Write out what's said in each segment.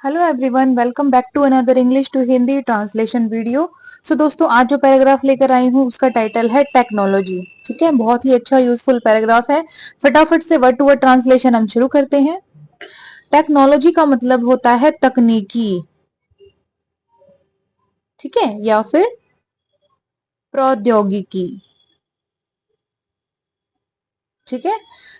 Hello everyone, welcome back to another English to Hindi translation video. So दोस्तों, आज जो paragraph लेकर आई हूँ उसका टाइटल है टेक्नोलॉजी। ठीक है, बहुत ही अच्छा यूजफुल पैराग्राफ है। फटाफट से वर्ड टू वर्ड ट्रांसलेशन हम शुरू करते हैं। टेक्नोलॉजी का मतलब होता है तकनीकी, ठीक है, या फिर प्रौद्योगिकी। ठीक है,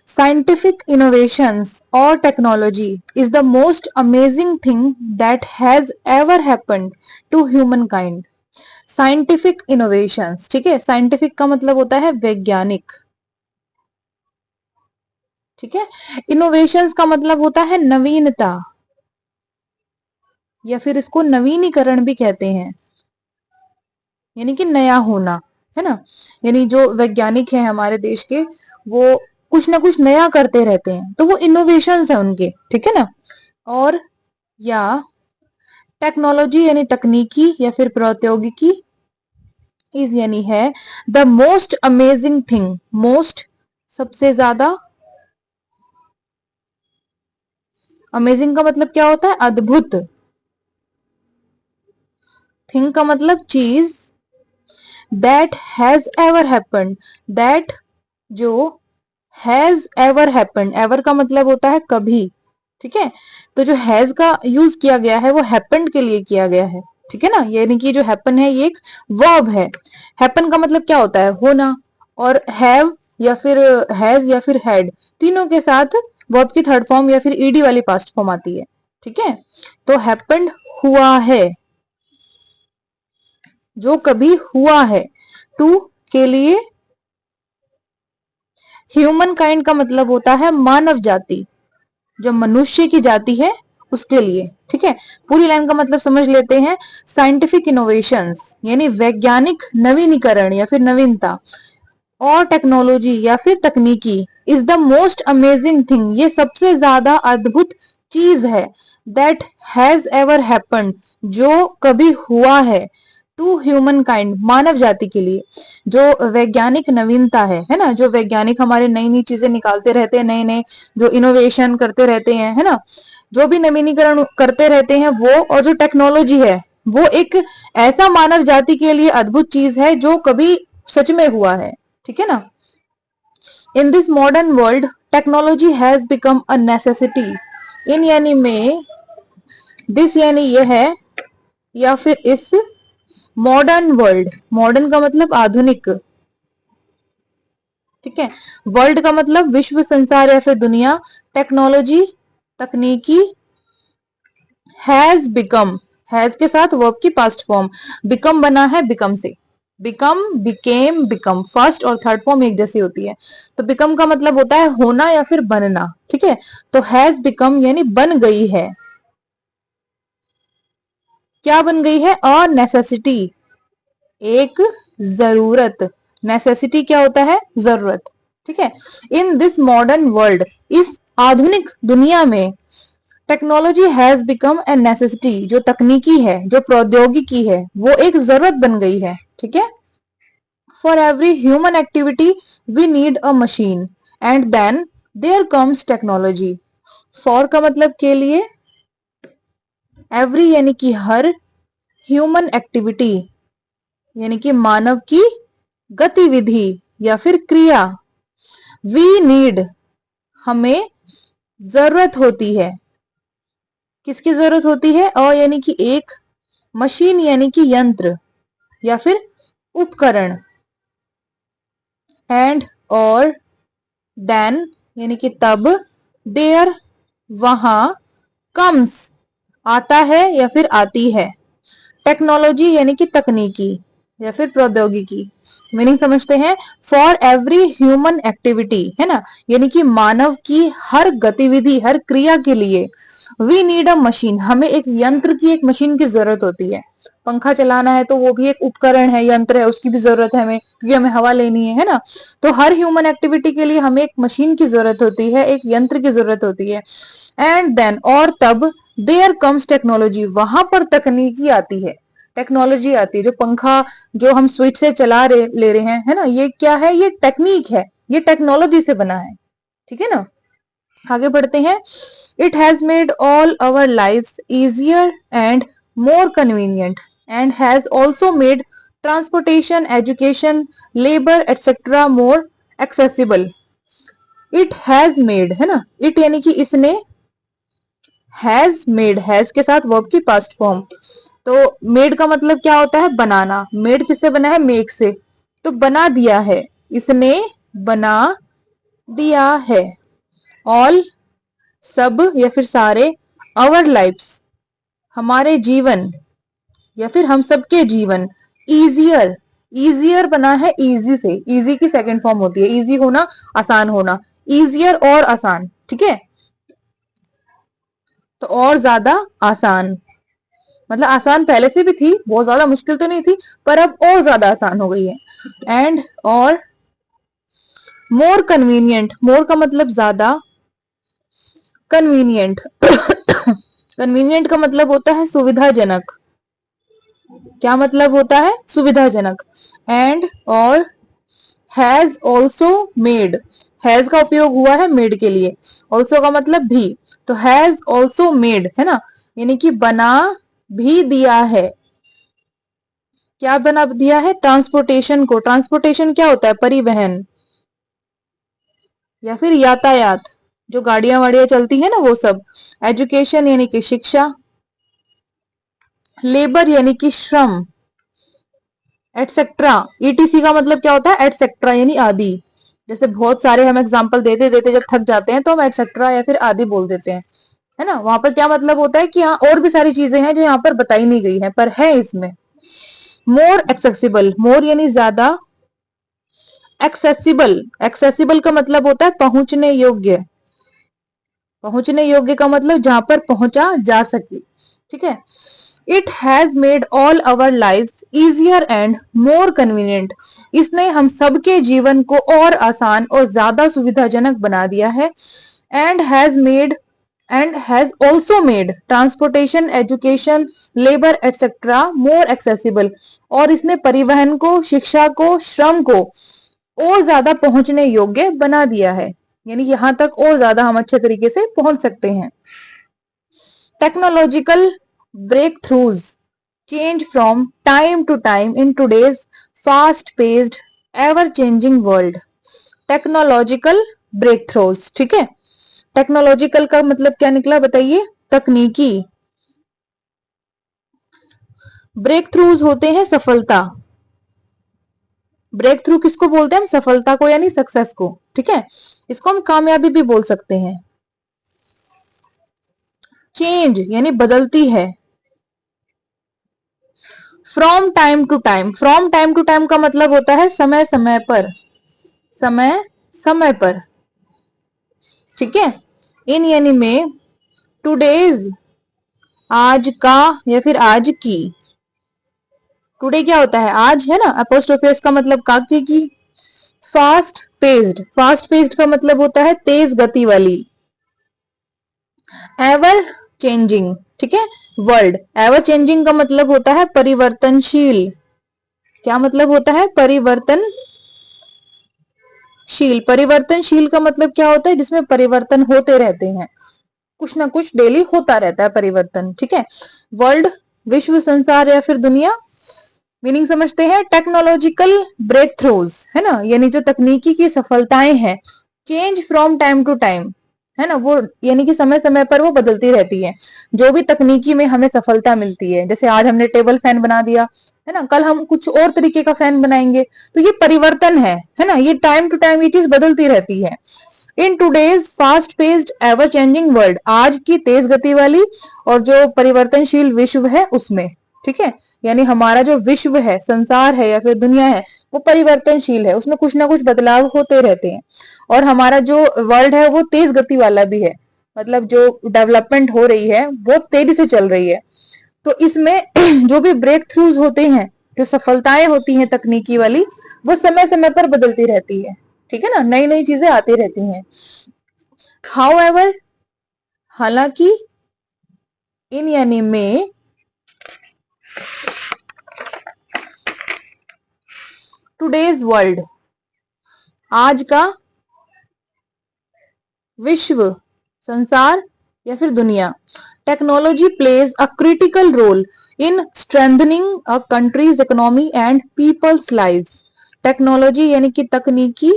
साइंटिफिक इनोवेशंस और technology is the most amazing thing that has ever happened to human kind. Scientific innovations, ठीक है, साइंटिफिक का मतलब होता है वैज्ञानिक। ठीक है, इनोवेशंस का मतलब होता है नवीनता, या फिर इसको नवीनीकरण भी कहते हैं, यानी कि नया होना, है ना। यानी जो वैज्ञानिक हैं हमारे देश के, वो कुछ ना कुछ नया करते रहते हैं, तो वो इनोवेशंस है उनके। ठीक है ना। और या टेक्नोलॉजी यानी तकनीकी या फिर प्रौद्योगिकी इज यानी है the most amazing thing. Most सबसे ज्यादा, अमेजिंग का मतलब क्या होता है? अद्भुत। थिंग का मतलब चीज। That has ever happened, that जो हैज एवर हैपेंड, एवर का मतलब होता है कभी। ठीक है, तो जो हैज का यूज किया गया है वो हैपेंड के लिए किया गया है। ठीक है ना, यानी कि जो हैपन है ये एक वर्ब है। हैपन का मतलब क्या होता है? होना। और हैव या फिर हैज या फिर हैड, तीनों के साथ वर्ब की थर्ड फॉर्म या फिर ईडी वाली पास्ट फॉर्म आती है। ठीक है, तो हैपेंड हुआ है, जो कभी हुआ है। टू के लिए, ह्यूमन काइंड का मतलब होता है मानव जाति, जो मनुष्य की जाति है उसके लिए। ठीक है, पूरी लाइन का मतलब समझ लेते हैं। साइंटिफिक इनोवेशंस यानी वैज्ञानिक नवीनीकरण या फिर नवीनता, और टेक्नोलॉजी या फिर तकनीकी is the most amazing thing, ये सबसे ज्यादा अद्भुत चीज है। दैट हैज एवर हैपेंड, जो कभी हुआ है। टू ह्यूमन काइंड, मानव जाति के लिए। जो वैज्ञानिक नवीनता है ना, जो वैज्ञानिक हमारे नई नई चीजें निकालते रहते हैं, नए नए जो इनोवेशन करते रहते हैं, है ना, जो भी नवीनीकरण करते रहते हैं वो, और जो टेक्नोलॉजी है वो एक ऐसा मानव जाति के लिए अद्भुत चीज है जो कभी सच में हुआ है। ठीक है ना। In this modern world technology has become a necessity. In यानी में, दिस यानी ये है, या फिर इस मॉडर्न वर्ल्ड, मॉडर्न का मतलब आधुनिक। ठीक है, वर्ल्ड का मतलब विश्व, संसार या फिर दुनिया। टेक्नोलॉजी तकनीकी, हैज बिकम, हैज के साथ वर्ब की पास्ट फॉर्म, बिकम बना है बिकम से। बिकम, बिकेम, बिकम, फर्स्ट और थर्ड फॉर्म एक जैसी होती है। तो बिकम का मतलब होता है होना या फिर बनना। ठीक है, तो हैज बिकम यानी बन गई है। क्या बन गई है? अ नेसेसिटी, एक जरूरत। नेसेसिटी क्या होता है? जरूरत। ठीक है, इन दिस मॉडर्न वर्ल्ड, इस आधुनिक दुनिया में, technology has become a necessity, जो तकनीकी है, जो प्रौद्योगिकी है, वो एक जरूरत बन गई है। ठीक है, for every human activity we need a machine, and then there comes technology. For का मतलब के लिए, एवरी यानी कि हर, ह्यूमन एक्टिविटी यानी कि मानव की गतिविधि या फिर क्रिया। वी नीड, हमें जरूरत होती है। किसकी जरूरत होती है? अ यानी कि एक, मशीन यानी कि यंत्र या फिर उपकरण, एंड और, देन यानी कि तब, देयर वहां, कम्स आता है या फिर आती है। टेक्नोलॉजी यानी कि तकनीकी या फिर प्रौद्योगिकी। मीनिंग समझते हैं। फॉर एवरी ह्यूमन एक्टिविटी, है ना, यानी कि मानव की हर गतिविधि, हर क्रिया के लिए, वी नीड अ मशीन, हमें एक यंत्र की, एक मशीन की जरूरत होती है। पंखा चलाना है तो वो भी एक उपकरण है, यंत्र है, उसकी भी जरूरत है हमें, क्योंकि हमें हवा लेनी है ना। तो हर ह्यूमन एक्टिविटी के लिए हमें एक मशीन की जरूरत होती है, एक यंत्र की जरूरत होती है। एंड देन, और तब, देयर कम्स टेक्नोलॉजी, वहां पर तकनीकी आती है, टेक्नोलॉजी आती है। जो पंखा, जो हम स्विच से चला ले रहे हैं, है ना, ये क्या है? ये टेक्निक है, ये टेक्नोलॉजी से बना है। ठीक है ना। आगे बढ़ते हैं। It has made all our lives easier and more convenient and has also made transportation, education, labour etcetera more accessible. It has made है ना, इट यानी कि इसने, हैज मेड, हैज के साथ वर्ब की पास्ट फॉर्म। तो मेड का मतलब क्या होता है? बनाना। मेड किससे बना है? मेक से। तो बना दिया है, इसने बना दिया है। ऑल, सब या फिर सारे, आवर लाइफ्स, हमारे जीवन या फिर हम सबके जीवन, इजियर, इजियर बना है इजी से, इजी की सेकंड फॉर्म होती है, इजी होना, आसान होना, इजियर और आसान, ठीक है। तो और ज्यादा आसान, मतलब आसान पहले से भी थी, बहुत ज्यादा मुश्किल तो नहीं थी, पर अब और ज्यादा आसान हो गई है। एंड और मोर कन्वीनियंट, मोर का मतलब ज्यादा, कन्वीनियंट कन्वीनियंट का मतलब होता है सुविधाजनक। क्या मतलब होता है? सुविधाजनक। एंड और हैज ऑल्सो मेड, हैज का उपयोग हुआ है मेड के लिए, ऑल्सो का मतलब भी, तो हैज ऑल्सो मेड है ना, यानी कि बना भी दिया है। क्या बना दिया है? ट्रांसपोर्टेशन को। ट्रांसपोर्टेशन क्या होता है? परिवहन या फिर यातायात, जो गाड़ियां वाड़ियां चलती है ना वो सब। एजुकेशन यानी कि शिक्षा, लेबर यानी कि श्रम, एटसेट्रा, ईटीसी का मतलब क्या होता है? एटसेट्रा यानी आदि। जैसे बहुत सारे हम एग्जांपल देते देते जब थक जाते हैं तो हम एटसेट्रा या फिर आदि बोल देते हैं, है ना। वहां पर क्या मतलब होता है कि हाँ और भी सारी चीजें हैं जो यहाँ पर बताई नहीं गई है पर है इसमें। मोर एक्सेसिबल, मोर यानी ज्यादा, एक्सेसिबल, एक्सेसिबल का मतलब होता है पहुंचने योग्य। पहुंचने योग्य का मतलब जहां पर पहुंचा जा सके, ठीक है। It has made all our lives easier and more convenient, इसने हम सबके जीवन को और आसान और ज्यादा सुविधाजनक बना दिया है। And has made, and has also made transportation, education, labour etcetera more accessible, और इसने परिवहन को, शिक्षा को, श्रम को और ज्यादा पहुंचने योग्य बना दिया है, यानी यहां तक और ज्यादा हम अच्छे तरीके से पहुंच सकते हैं। Technological breakthroughs change from time to time in today's fast paced ever changing world. Technological breakthroughs, ठीक है। टेक्नोलॉजिकल का मतलब क्या निकला बताइए? तकनीकी। ब्रेक थ्रूज होते हैं सफलता। ब्रेक थ्रू किसको बोलते हैं? हम सफलता को यानी सक्सेस को, ठीक है। इसको हम कामयाबी भी बोल सकते हैं। चेंज यानी बदलती है। From time to time, from time to time का मतलब होता है समय समय पर, समय समय पर, ठीक है। इन यानी में, टूडेज आज का या फिर आज की, टुडे क्या होता है? आज, है ना। अपोस्ट्रोफेस का मतलब काके की। फास्ट पेस्ड, फास्ट पेस्ड का मतलब होता है तेज गति वाली। एवर चेंजिंग, ठीक है। वर्ल्ड, एवर चेंजिंग का मतलब होता है परिवर्तनशील। क्या मतलब होता है? परिवर्तनशील। परिवर्तनशील का मतलब क्या होता है? जिसमें परिवर्तन होते रहते हैं, कुछ ना कुछ डेली होता रहता है परिवर्तन, ठीक है। वर्ल्ड, विश्व, संसार या फिर दुनिया। मीनिंग समझते हैं। टेक्नोलॉजिकल ब्रेक थ्रूज, है ना, यानी जो तकनीकी की सफलताएं हैं। Change from time to time, है ना, वो यानी कि समय समय पर वो बदलती रहती है। जो भी तकनीकी में हमें सफलता मिलती है, जैसे आज हमने टेबल फैन बना दिया, है ना, कल हम कुछ और तरीके का फैन बनाएंगे, तो ये परिवर्तन है ना, ये टाइम टू टाइम ये चीज बदलती रहती है। इन today's fast paced ever changing world, आज की तेज गति वाली और जो परिवर्तनशील विश्व है उसमें, ठीक है। यानी हमारा जो विश्व है, संसार है या फिर दुनिया है, वो परिवर्तनशील है, उसमें कुछ ना कुछ बदलाव होते रहते हैं। और हमारा जो वर्ल्ड है वो तेज गति वाला भी है, मतलब जो डेवलपमेंट हो रही है वो तेजी से चल रही है। तो इसमें जो भी ब्रेक थ्रूज होते हैं, जो सफलताएं होती हैं तकनीकी वाली, वो समय समय पर बदलती रहती है, ठीक है ना, नई नई चीजें आती रहती हैं। हाउएवर, हालांकि, इन यानी में, टुडेज वर्ल्ड, आज का विश्व, संसार या फिर दुनिया। Technology plays a critical role in strengthening a country's economy and people's lives. Technology यानी कि तकनीकी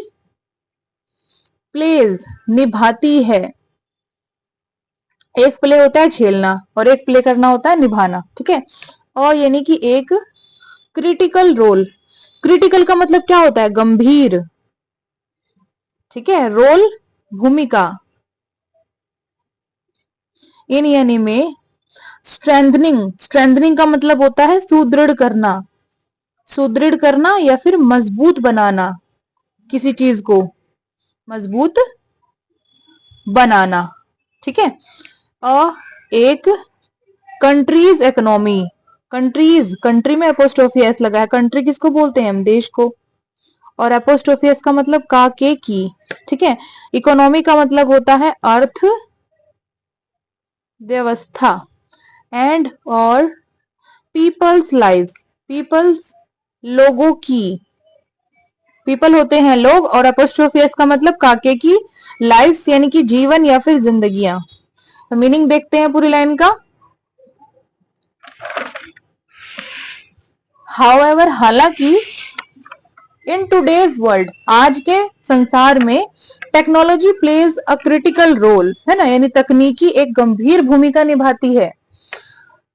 प्लेज निभाती है, एक प्ले होता है खेलना और एक प्ले करना होता है निभाना, ठीक है। और यानी कि एक क्रिटिकल रोल, क्रिटिकल का मतलब क्या होता है, गंभीर, ठीक है। रोल भूमिका, इन यानी में स्ट्रेंथनिंग, स्ट्रेंथनिंग का मतलब होता है सुदृढ़ करना, सुदृढ़ करना या फिर मजबूत बनाना, किसी चीज को मजबूत बनाना, ठीक है। और एक कंट्रीज इकोनॉमी, कंट्रीज, कंट्री में एपोस्ट्रोफी एस लगा है, कंट्री किसको बोलते हैं हम, देश को, और एपोस्ट्रोफी एस का मतलब का के की, ठीक है। इकोनॉमी का मतलब होता है अर्थ व्यवस्था, एंड और पीपल्स लाइव्स, पीपल्स लोगों की, पीपल होते हैं लोग, और एपोस्ट्रोफी एस का मतलब काके की, लाइव्स यानी कि जीवन या फिर जिंदगियां। तो मीनिंग देखते हैं पूरी लाइन का। हाउएवर, हालांकि, इन टूडेज वर्ल्ड, आज के संसार में, technology plays a critical role, है ना, यानी तकनीकी एक गंभीर भूमिका निभाती है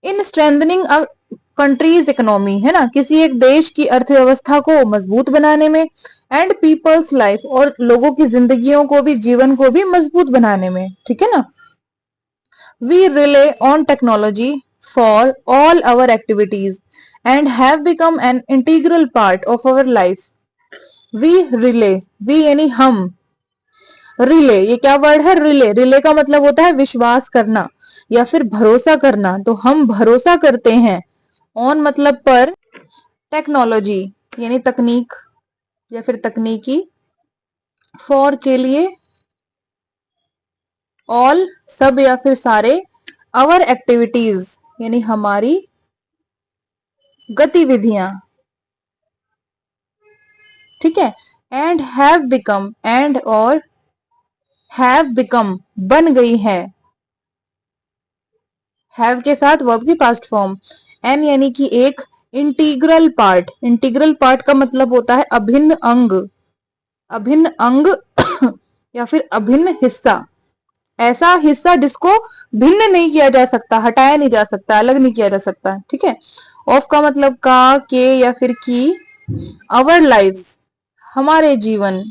in strengthening a country's economy, है ना, किसी एक देश की अर्थव्यवस्था को मजबूत बनाने में, एंड पीपल्स लाइफ, और लोगों की जिंदगियों को भी, जीवन को भी मजबूत बनाने में, ठीक है ना। We rely on technology for all our activities and have become an integral part of our life. We rely, we यानी हम, रिले, ये क्या वर्ड है, रिले, रिले का मतलब होता है विश्वास करना या फिर भरोसा करना, तो हम भरोसा करते हैं, ऑन मतलब पर, टेक्नोलॉजी यानी तकनीक या फिर तकनीकी, फॉर के लिए, ऑल सब या फिर सारे, आवर एक्टिविटीज यानी हमारी गतिविधियां, ठीक है। एंड हैव बिकम, एंड और हैव बिकम बन गई है, हैव के साथ वर्ब की पास्ट फॉर्म, एन यानी कि एक, इंटीग्रल पार्ट, इंटीग्रल पार्ट का मतलब होता है अभिन्न अंग, अभिन्न अंग या फिर अभिन्न हिस्सा, ऐसा हिस्सा जिसको भिन्न नहीं किया जा सकता, हटाया नहीं जा सकता, अलग नहीं किया जा सकता, ठीक है। ऑफ का मतलब का, के या फिर की, आवर लाइव्स हमारे जीवन।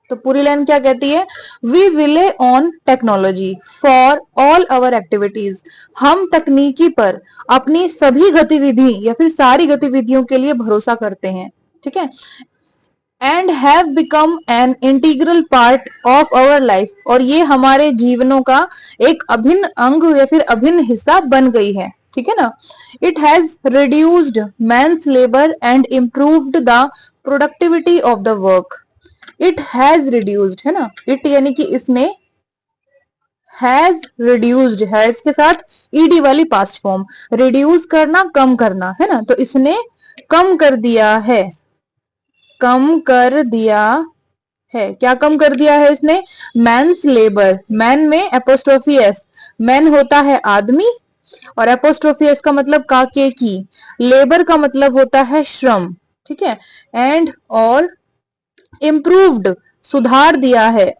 तो पूरी लाइन क्या कहती है, we rely on technology for all our activities, हम तकनीकी पर अपनी सभी गतिविधि या फिर सारी गतिविधियों के लिए भरोसा करते हैं, ठीक है। And have become an integral part of our life, और ये हमारे जीवनों का एक अभिन्न अंग या फिर अभिन्न हिस्सा बन गई है, ठीक है ना। It has reduced man's labour and improved the productivity of the work. It has reduced, है ना, इट यानी कि इसने, हैज रिड्यूस्ड, हैज के साथ ईडी वाली पास्ट फॉर्म, रिड्यूस करना कम करना, है ना, तो इसने कम कर दिया है, कम कर दिया है, क्या कम कर दिया है इसने, मैन्स लेबर, मैन में एपोस्ट्रोफी एस, मैन होता है आदमी, और एपोस्ट्रोफी एस का मतलब काके की, लेबर का मतलब होता है श्रम, ठीक है। एंड और इम्प्रूव्ड, सुधार दिया है,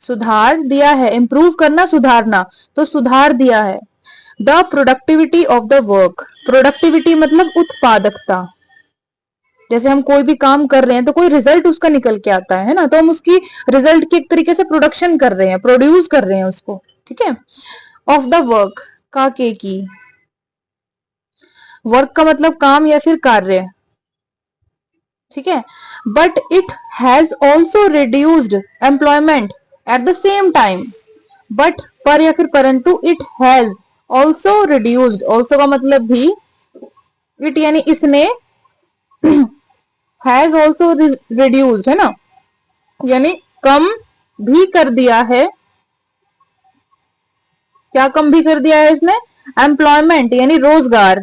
सुधार दिया है, इम्प्रूव करना सुधारना, तो सुधार दिया है, the productivity of the work, productivity मतलब उत्पादकता, जैसे हम कोई भी काम कर रहे हैं तो कोई रिजल्ट उसका निकल के आता है ना, तो हम उसकी रिजल्ट की एक तरीके से प्रोडक्शन कर रहे हैं, प्रोड्यूस कर रहे हैं उसको, ठीक है। ऑफ द वर्क का के की, वर्क का मतलब काम या फिर कार्य, ठीक है। But it has also reduced employment at the same time, but पर या फिर परंतु, it has also reduced, also का मतलब भी, इट यानी इसने, हैज ऑल्सो रिड्यूस्ड, है ना, यानी कम भी कर दिया है, क्या कम भी कर दिया है इसने, एम्प्लॉयमेंट यानी रोजगार,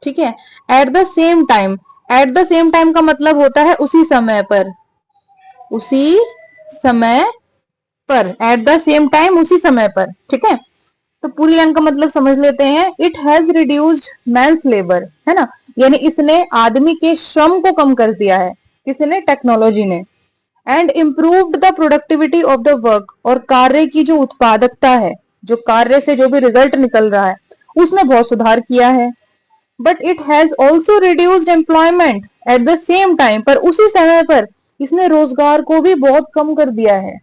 ठीक है। At the same time, at the same time का मतलब होता है उसी समय पर, उसी समय पर, एट द सेम टाइम, उसी समय पर, ठीक है। तो पूरी लाइन का मतलब समझ लेते हैं। It has reduced man's labour, है ना, यानी इसने आदमी के श्रम को कम कर दिया है, किसने, टेक्नोलॉजी ने। And improved the productivity of the work, और कार्य की जो उत्पादकता है, जो कार्य से जो भी रिजल्ट निकल रहा है, उसमें बहुत सुधार किया है। But it has also reduced employment at the same time, पर उसी समय पर इसने रोजगार को भी बहुत कम कर दिया है।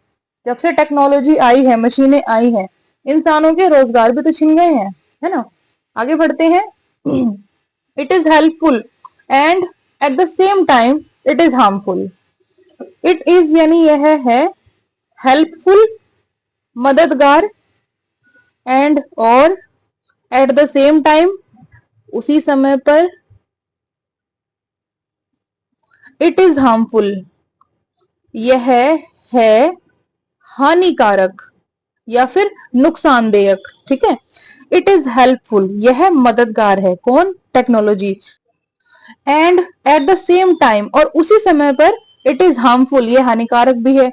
जब से टेक्नोलॉजी आई है, मशीनें आई हैं, इंसानों के रोजगार भी तो छिन गए हैं, है ना। आगे बढ़ते हैं। It is helpful and at the same time it is harmful. It is यानी यह है, हेल्पफुल मददगार, एंड और एट द सेम टाइम उसी समय पर, इट इज हार्मफुल यह है हानिकारक या फिर नुकसानदेयक, ठीक है। इट इज हेल्पफुल, यह मददगार है, कौन, technology. And at the same time, और उसी समय पर, इट इज हार्मफुल, ये हानिकारक भी है।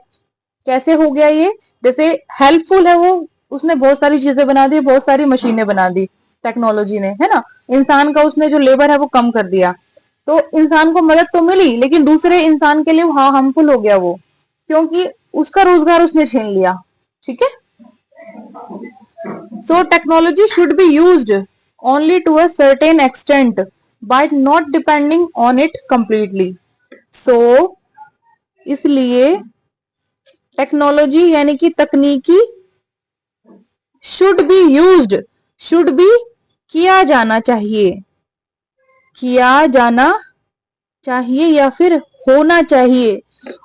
कैसे हो गया ये, जैसे हेल्पफुल है वो, उसने बहुत सारी चीजें बना दी, बहुत सारी मशीनें बना दी टेक्नोलॉजी ने, है ना। इंसान का उसने जो लेबर है वो कम कर दिया, तो इंसान को मदद तो मिली, लेकिन दूसरे इंसान के लिए हाँ हार्मफुल हो गया वो, क्योंकि उसका रोजगार उसने छीन लिया, ठीक है। So technology should be used only to a certain extent by not depending on it completely. So इसलिए टेक्नोलॉजी यानी कि तकनीकी should be used, should be किया जाना चाहिए, किया जाना चाहिए या फिर होना चाहिए,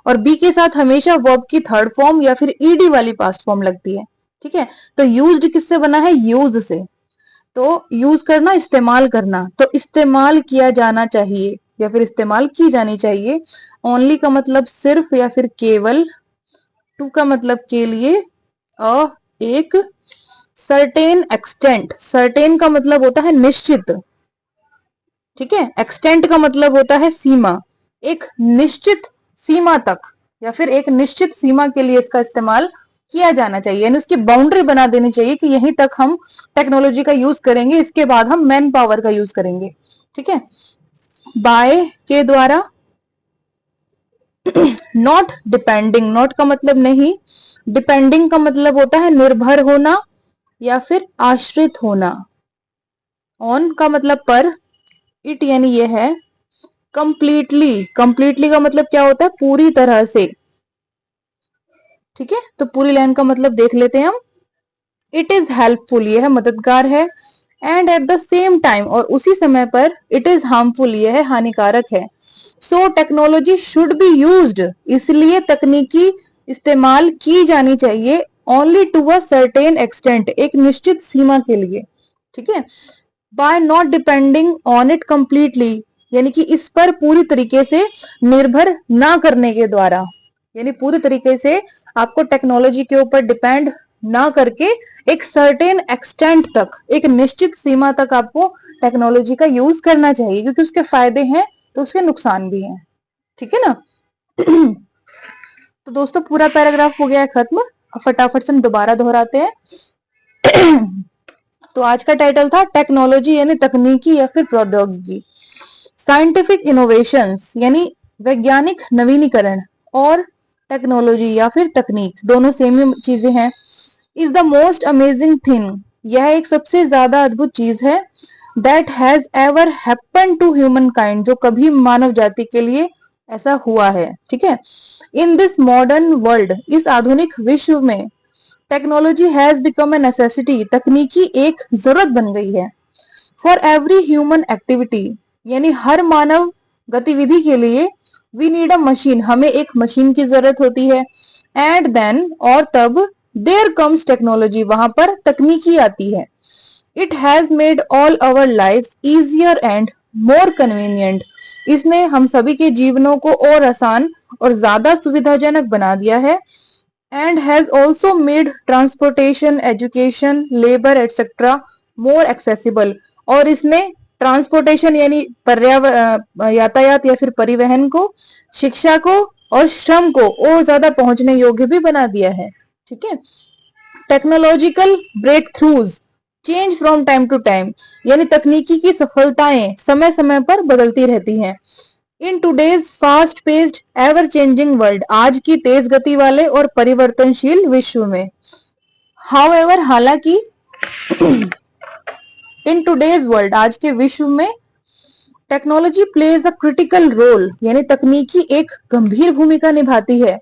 और बी के साथ हमेशा वर्ब की थर्ड फॉर्म या फिर ईडी वाली पास्ट फॉर्म लगती है, ठीक है। तो यूज्ड किससे बना है, यूज से। तो यूज करना, इस्तेमाल करना, तो इस्तेमाल किया जाना चाहिए या फिर इस्तेमाल की जानी चाहिए। ओनली का मतलब सिर्फ या फिर केवल, टू का मतलब के लिए, एक, सर्टेन एक्सटेंट, सर्टेन का मतलब होता है निश्चित, ठीक है। एक्सटेंट का मतलब होता है सीमा, एक निश्चित सीमा तक या फिर एक निश्चित सीमा के लिए इसका इस्तेमाल किया जाना चाहिए, यानी उसकी बाउंड्री बना देनी चाहिए कि यहीं तक हम टेक्नोलॉजी का यूज करेंगे, इसके बाद हम मैन पावर का यूज करेंगे, ठीक है। बाय के द्वारा, नॉट डिपेंडिंग, नॉट का मतलब नहीं, डिपेंडिंग का मतलब होता है निर्भर होना या फिर आश्रित होना। ऑन का मतलब पर, इट यानी ये है कंप्लीटली, कंप्लीटली का मतलब क्या होता है, पूरी तरह से, ठीक है। तो पूरी लाइन का मतलब देख लेते हैं हम। इट इज हेल्पफुल, यह मददगार है, and at the same time, और उसी समय पर, इट इज हार्मफुल, यह हानिकारक है। So technology should be used, इसलिए तकनीकी इस्तेमाल की जानी चाहिए, only to a certain extent, एक निश्चित सीमा के लिए, ठीक है। By not depending on it completely, यानी कि इस पर पूरी तरीके से निर्भर ना करने के द्वारा, यानी पूरी तरीके से आपको टेक्नोलॉजी के ऊपर डिपेंड ना करके एक सर्टेन एक्सटेंट तक, एक निश्चित सीमा तक आपको टेक्नोलॉजी का यूज करना चाहिए, क्योंकि उसके फायदे हैं तो उसके नुकसान भी हैं, ठीक है ना। तो दोस्तों पूरा पैराग्राफ हो गया है खत्म। फटाफट से हम दोबारा दोहराते हैं। तो आज का टाइटल था टेक्नोलॉजी यानी तकनीकी या फिर प्रौद्योगिकी, साइंटिफिक इनोवेशंस यानी वैज्ञानिक नवीनीकरण, और टेक्नोलॉजी या फिर तकनीक, दोनों सेम ही चीजें हैं। Is the most amazing thing, यह एक सबसे ज्यादा अद्भुत चीज है, that has ever happen to human kind, जो कभी मानव जाति के लिए ऐसा हुआ है, ठीक है। इन दिस मॉडर्न वर्ल्ड, इस आधुनिक विश्व में, technology has become a necessity, तकनीकी एक जरूरत बन गई है। फॉर एवरी ह्यूमन एक्टिविटी, यानी हर मानव गतिविधि के लिए, वी नीड अ मशीन, हमें एक मशीन की जरूरत होती है। एंड देन, और तब, देयर कम्स टेक्नोलॉजी, वहां पर तकनीकी आती है। It has made all our life easier and more convenient, इसने हम सभी के जीवनों को और आसान और ज्यादा सुविधाजनक बना दिया है। And has also made transportation, education, labour etcetera more accessible, और इसने ट्रांसपोर्टेशन यानी यातायात या फिर परिवहन को, शिक्षा को, और श्रम को और ज्यादा पहुंचने योग्य भी बना दिया है। ठीक है। Technological breakthroughs change from time to time, यानी तकनीकी की सफलताएं समय समय पर बदलती रहती हैं। इन today's fast paced ever changing world, आज की तेज गति वाले और परिवर्तनशील विश्व में। हाउएवर, हालांकि इन टूडेज वर्ल्ड, आज के विश्व में, technology plays a critical role, यानी तकनीकी एक गंभीर भूमिका निभाती है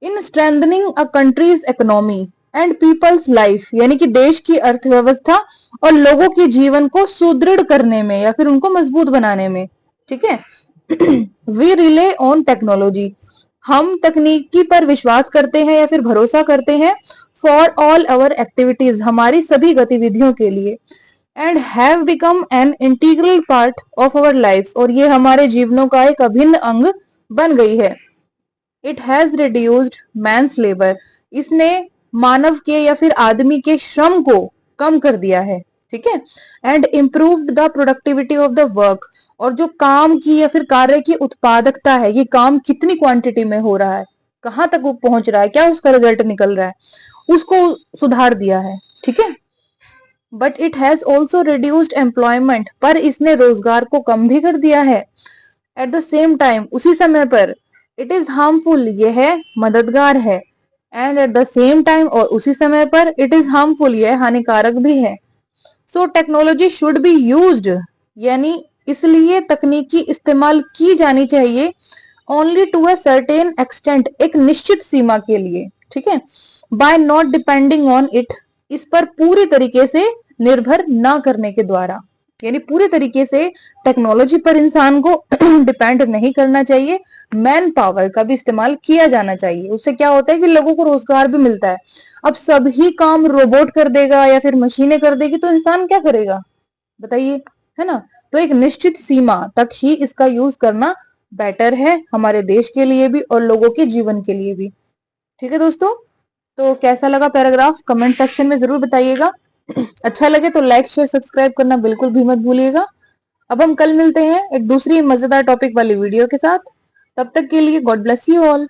in strengthening a country's economy and people's life, यानी कि देश की अर्थव्यवस्था और लोगों के जीवन को सुदृढ़ करने में या फिर उनको मजबूत बनाने में। ठीक है। वी रिले ऑन टेक्नोलॉजी, हम तकनीकी पर विश्वास करते हैं या फिर भरोसा करते हैं फॉर ऑल अवर एक्टिविटीज, हमारी सभी गतिविधियों के लिए, and have become an integral part of our lifes, और ये हमारे जीवनों का एक अभिन्न अंग बन गई है। It has reduced man's labour, इसने मानव के या फिर आदमी के श्रम को कम कर दिया है। ठीक है। And improved the productivity of the work, और जो काम की या फिर कार्य की उत्पादकता है, ये काम कितनी क्वांटिटी में हो रहा है, कहां तक वो पहुंच रहा है, क्या उसका रिजल्ट निकल रहा है, उसको सुधार दिया है। ठीक है। But it has also reduced employment, पर इसने रोजगार को कम भी कर दिया है। एट द सेम टाइम, उसी समय पर, इट इज हार्मफुल, यह मददगार है। And at the same time, और उसी समय पर, इट इज हार्मफुल, यह हानिकारक भी है। So technology should be used, यानी इसलिए तकनीकी इस्तेमाल की जानी चाहिए only to a certain extent, एक निश्चित सीमा के लिए। ठीक है। By not depending on it, इस पर पूरी तरीके से निर्भर ना करने के द्वारा, यानी पूरी तरीके से टेक्नोलॉजी पर इंसान को डिपेंड नहीं करना चाहिए, मैन पावर का भी इस्तेमाल किया जाना चाहिए। उससे क्या होता है कि लोगों को रोजगार भी मिलता है। अब सभी काम रोबोट कर देगा या फिर मशीनें कर देगी तो इंसान क्या करेगा, बताइए, है ना। तो एक निश्चित सीमा तक ही इसका यूज करना बेटर है, हमारे देश के लिए भी और लोगों के जीवन के लिए भी। ठीक है दोस्तों, तो कैसा लगा पैराग्राफ कमेंट सेक्शन में जरूर बताइएगा। अच्छा लगे तो लाइक शेयर सब्सक्राइब करना बिल्कुल भी मत भूलिएगा। अब हम कल मिलते हैं एक दूसरी मजेदार टॉपिक वाली वीडियो के साथ। तब तक के लिए गॉड ब्लेस यू ऑल।